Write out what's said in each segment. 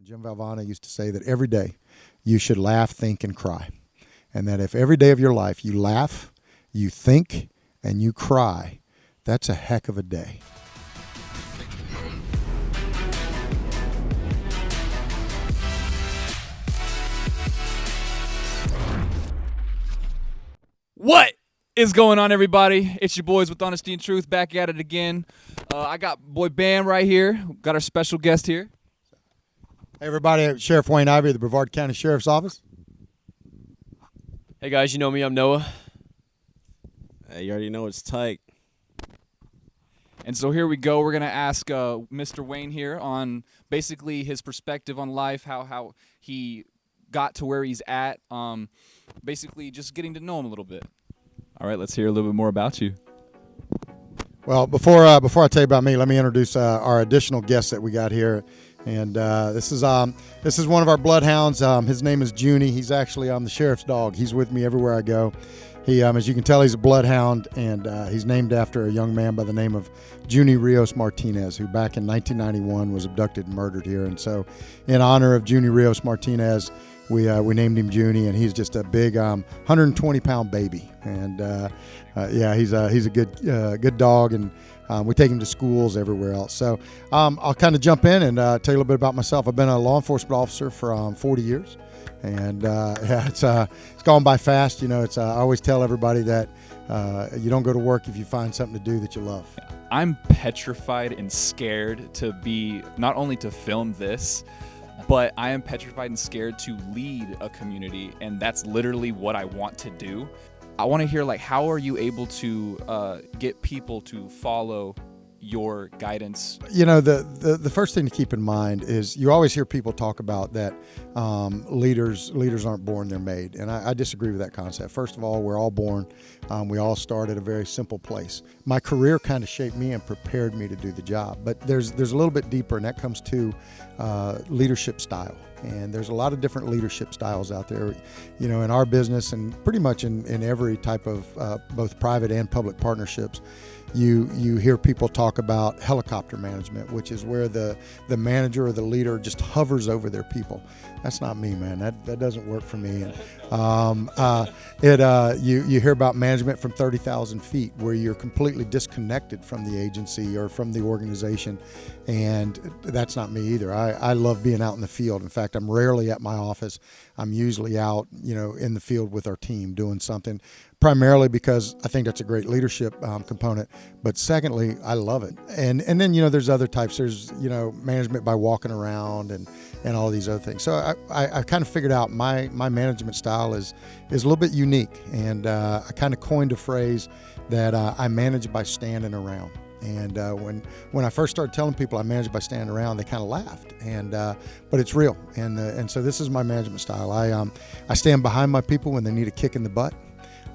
Jim Valvano used to say that every day you should laugh, think, and cry. And that if every day of your life you laugh, you think, and you cry, that's a heck of a day. What is going on, everybody? It's your boys with Honesty and Truth back at it again. I got boy Bam right here. Got our special guest here. Hey, everybody. Sheriff Wayne Ivey of the Brevard County Sheriff's Office. Hey, guys. You know me. I'm Noah. Hey, you already know it's tight. And so here we go. We're going to ask Mr. Wayne here on basically his perspective on life, how he got to where he's at, basically just getting to know him a little bit. All right, let's hear a little bit more about you. Well, before I tell you about me, let me introduce our additional guest that we got here. And this is one of our bloodhounds. His name is Junie. He's actually the sheriff's dog. He's with me everywhere I go. He, as you can tell, he's a bloodhound, and he's named after a young man by the name of Junie Rios Martinez, who back in 1991 was abducted and murdered here. And so, in honor of Junie Rios Martinez, we named him Junie, and he's just a big 120-pound baby. And he's a good dog, and we take him to schools everywhere else. So I'll kind of jump in and tell you a little bit about myself. I've been a law enforcement officer for 40 years. And it's gone by fast. You know, I always tell everybody that you don't go to work if you find something to do that you love. I'm petrified and scared to be, not only to film this, but I am petrified and scared to lead a community, and that's literally what I want to do. I want to hear, how are you able to get people to follow your guidance? You know, the first thing to keep in mind is you always hear people talk about that leaders aren't born, they're made. And I disagree with that concept. First of all, we're all born. We all start at a very simple place. My career kind of shaped me and prepared me to do the job. But there's a little bit deeper, and that comes to leadership style. And there's a lot of different leadership styles out there, you know, in our business and pretty much in every type of both private and public partnerships. You hear people talk about helicopter management, which is where the manager or the leader just hovers over their people. That's not me, man. That doesn't work for me. And you hear about management from 30,000 feet, where you're completely disconnected from the agency or from the organization, and that's not me either. I love being out in the field. In fact, I'm rarely at my office. I'm usually out, you know, in the field with our team doing something, primarily because I think that's a great leadership component. But secondly, I love it. And then, you know, there's other types. There's, you know, management by walking around and all these other things. So I kind of figured out my management style is a little bit unique. And I kind of coined a phrase that I manage by standing around. And when I first started telling people I manage by standing around, they kind of laughed. And but it's real. And so this is my management style. I stand behind my people when they need a kick in the butt.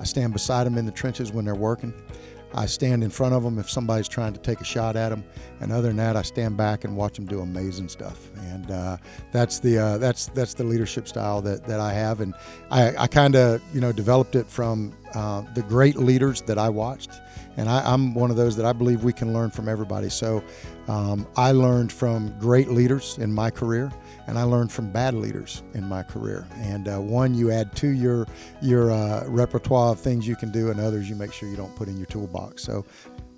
I stand beside them in the trenches when they're working. I stand in front of them if somebody's trying to take a shot at them. And other than that, I stand back and watch them do amazing stuff. And that's the leadership style that I have. And I kind of, you know, developed it from the great leaders that I watched. And I'm one of those that I believe we can learn from everybody. So I learned from great leaders in my career, and I learned from bad leaders in my career. And one you add to your repertoire of things you can do, and others you make sure you don't put in your toolbox. So,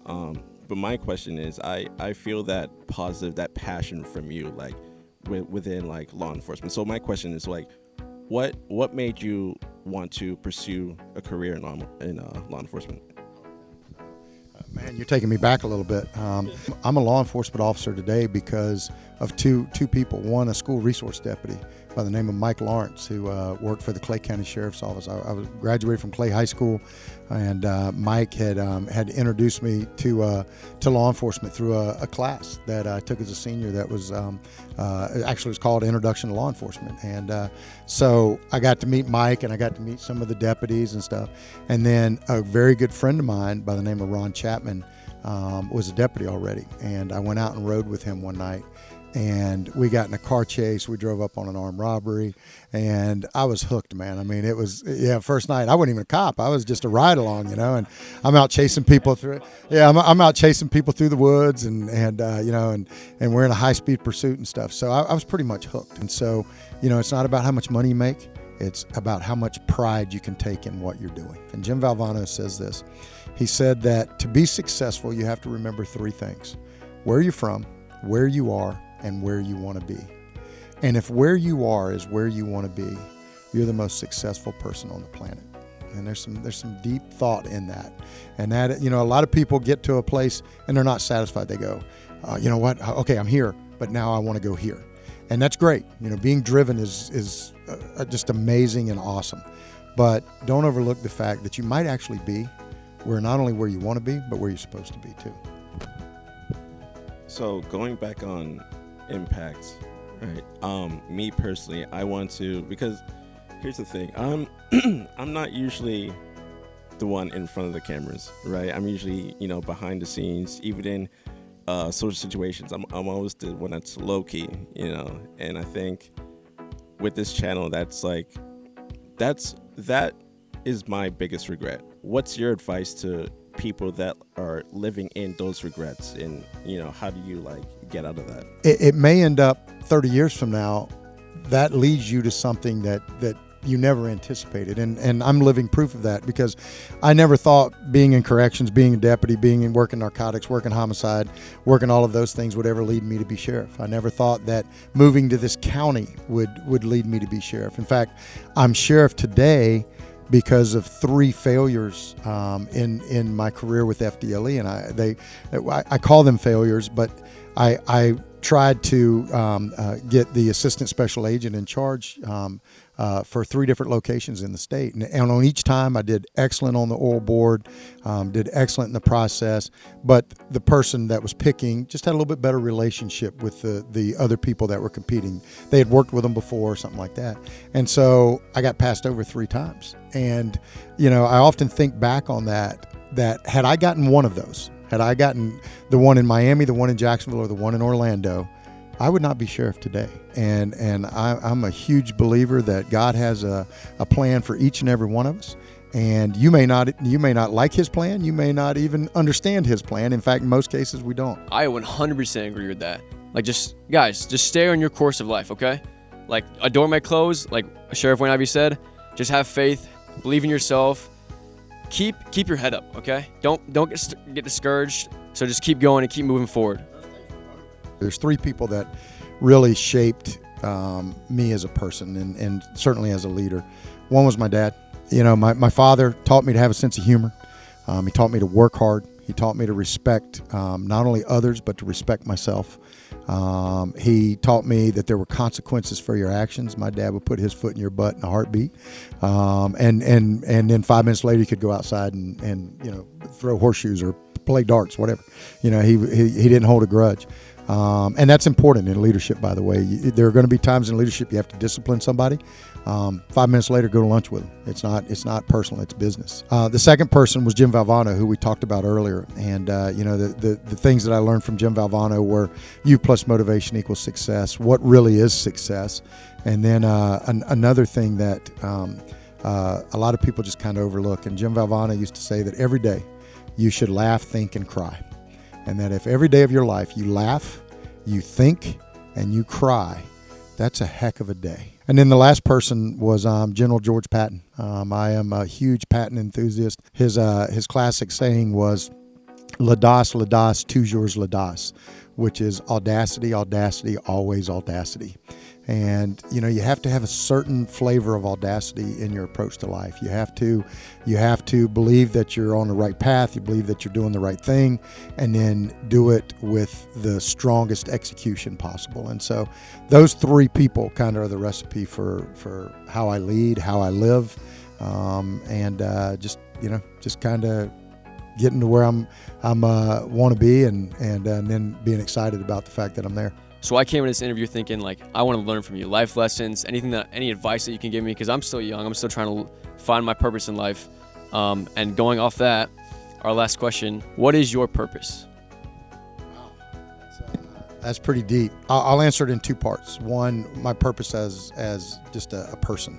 But my question is, I feel that positive, that passion from you, within law enforcement. So my question is what made you want to pursue a career in law enforcement? Man, you're taking me back a little bit. I'm a law enforcement officer today because of two people. One, a school resource deputy by the name of Mike Lawrence, who worked for the Clay County Sheriff's Office. I was graduated from Clay High School, and Mike had introduced me to law enforcement through a class that I took as a senior. That was actually was called Introduction to Law Enforcement, and so I got to meet Mike, and I got to meet some of the deputies and stuff. And then a very good friend of mine by the name of Ron Chapman was a deputy already, and I went out and rode with him one night. And we got in a car chase. We drove up on an armed robbery, and I was hooked, man. I mean, it was, first night, I wasn't even a cop. I was just a ride along, and I'm out chasing people through, I'm out chasing people through the woods and we're in a high-speed pursuit and stuff. So I was pretty much hooked. And so, it's not about how much money you make. It's about how much pride you can take in what you're doing. And Jim Valvano says this. He said that to be successful, you have to remember three things: where you're from, where you are, and where you want to be. And if where you are is where you want to be, you're the most successful person on the planet. And there's some deep thought in that. And that, a lot of people get to a place and they're not satisfied. They go, you know what? Okay, I'm here, but now I want to go here. And that's great. Being driven is just amazing and awesome. But don't overlook the fact that you might actually be not only where you want to be, but where you're supposed to be too. So going back on impact, right? Me personally, I want to, because here's the thing. I'm not usually the one in front of the cameras, right? I'm usually, behind the scenes, even in social situations. I'm always the one that's low key, and I think with this channel, that is my biggest regret. What's your advice to people that are living in those regrets, and how do you get out of that? It may end up 30 years from now that leads you to something that you never anticipated, and I'm living proof of that, because I never thought being in corrections, being a deputy, working narcotics, working homicide, working all of those things would ever lead me to be sheriff. I never thought that moving to this county would lead me to be sheriff. In fact, I'm sheriff today because of three failures in my career with FDLE, and I call them failures, but I tried to get the assistant special agent in charge for 3 different locations in the state, and on each time I did excellent on the oral board, did excellent in the process, but the person that was picking just had a little bit better relationship with the other people that were competing. They had worked with them before or something like that, and so I got passed over 3 times. And I often think back on that had I gotten one of those, had I gotten the one in Miami, the one in Jacksonville, or the one in Orlando, I would not be sheriff today. And I'm a huge believer that God has a plan for each and every one of us. And you may not like his plan. You may not even understand his plan. In fact, in most cases, we don't. I 100% agree with that. Just stay on your course of life, okay? A door may close, like Sheriff Wayne Ivey said. Just have faith, believe in yourself. Keep your head up, okay? Don't get discouraged. So just keep going and keep moving forward. There's 3 people that really shaped me as a person and certainly as a leader. One was my dad. My father taught me to have a sense of humor. He taught me to work hard. He taught me to respect not only others, but to respect myself. He taught me that there were consequences for your actions. My dad would put his foot in your butt in a heartbeat. And then 5 minutes later, you could go outside and throw horseshoes or play darts, whatever. He didn't hold a grudge. And that's important in leadership, by the way. There are going to be times in leadership you have to discipline somebody. 5 minutes later, go to lunch with them. It's not personal, it's business. The second person was Jim Valvano, who we talked about earlier. And, the things that I learned from Jim Valvano were U plus motivation equals success. What really is success? And then another thing that a lot of people just kind of overlook. And Jim Valvano used to say that every day you should laugh, think, and cry. And that if every day of your life you laugh, you think, and you cry, that's a heck of a day. And then the last person was General George Patton. I am a huge Patton enthusiast. His classic saying was, "L'audace, l'audace, toujours l'audace," which is audacity, audacity, always audacity. And you have to have a certain flavor of audacity in your approach to life. You have to believe that you're on the right path. You believe that you're doing the right thing, and then do it with the strongest execution possible. And so, those 3 people kind of are the recipe for how I lead, how I live, and just kind of getting to where I'm want to be, and then being excited about the fact that I'm there. So I came into this interview thinking I want to learn from you, life lessons, any advice that you can give me, because I'm still young. I'm still trying to find my purpose in life. And going off that, our last question: what is your purpose? That's pretty deep. I'll answer it in two parts. One, my purpose as just a person.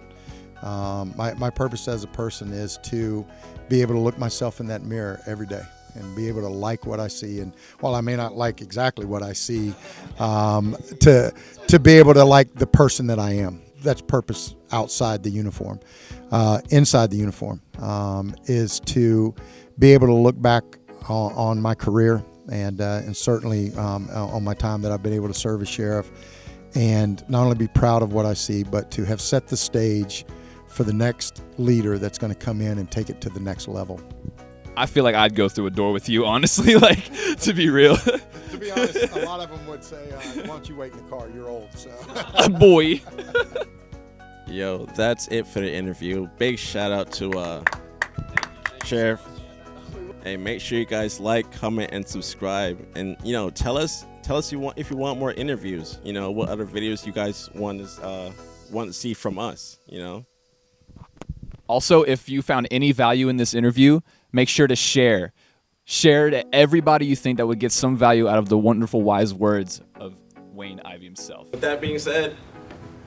My purpose as a person is to be able to look myself in that mirror every day and be able to like what I see. And while I may not like exactly what I see, to be able to like the person that I am. That's purpose outside the uniform. Inside the uniform is to be able to look back on my career and certainly on my time that I've been able to serve as sheriff, and not only be proud of what I see, but to have set the stage for the next leader that's going to come in and take it to the next level. I feel like I'd go through a door with you, honestly, like, to be real. To be honest, a lot of them would say, why don't you wait in the car? You're old, so. Boy. Yo, that's it for the interview. Big shout out to Sheriff. Hey, make sure you guys like, comment, and subscribe. And, tell us if you want more interviews. What other videos you guys want to see from us, Also, if you found any value in this interview, make sure to share. Share to everybody you think that would get some value out of the wonderful, wise words of Wayne Ivey himself. With that being said,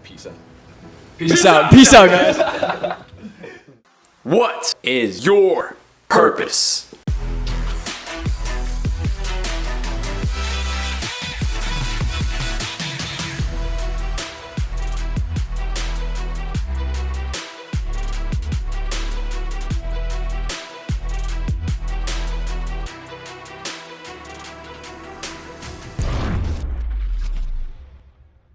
peace out. Peace out. Peace out, guys. What is your purpose?